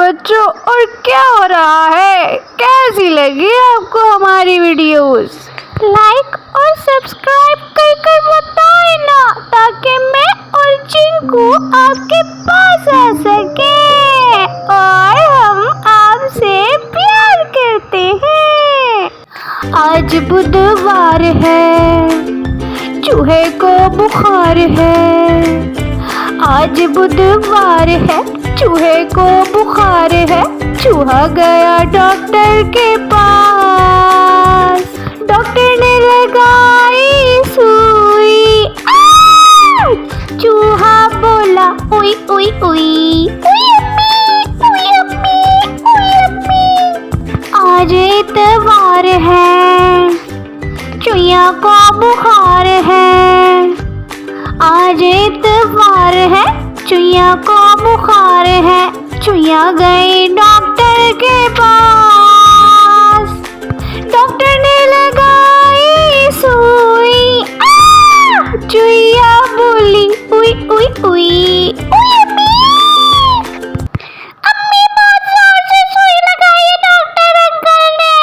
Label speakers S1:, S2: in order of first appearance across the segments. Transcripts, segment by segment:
S1: बच्चों, और क्या हो रहा है? कैसी लगी आपको हमारी वीडियोस?
S2: लाइक और सब्सक्राइब कर बताए ना, ताकि मैं और चिंकू आपके पास आ सके और हम आपसे प्यार करते हैं। आज बुधवार है, चूहे को बुखार है। आज बुधवार है, चूहे को बुखार है। चूहा गया डॉक्टर के पास, डॉक्टर ने लगाई सुई। चूहा बोला उई उई उई, उई अम्मी, उई अम्मी। आज इतवार है, चूहिया को बुखार है। आज इतवार है, चूहिया को बुखार है। चूहिया गई डॉक्टर के पास, डॉक्टर ने लगाई सुई। चूहिया बोली उई उई उई, उई अम्मी, अम्मी बहुत जोर से सुई लगाई डॉक्टर अंकल ने।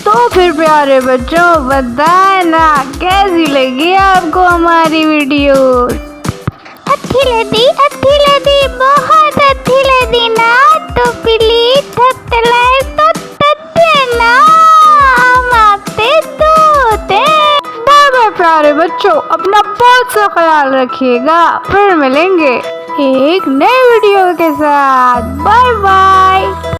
S1: तो फिर प्यारे बच्चों, बताए ना कैसी लगी आपको हमारी वीडियोस?
S2: अच्छी लगी, बहुत अच्छी लगी ना। तो प्लीज सब्सक्राइब तो ना, हम आपसे दोते।
S1: बाय बाय प्यारे बच्चों, अपना बहुत सा ख्याल रखिएगा। फिर मिलेंगे एक नए वीडियो के साथ। Bye bye.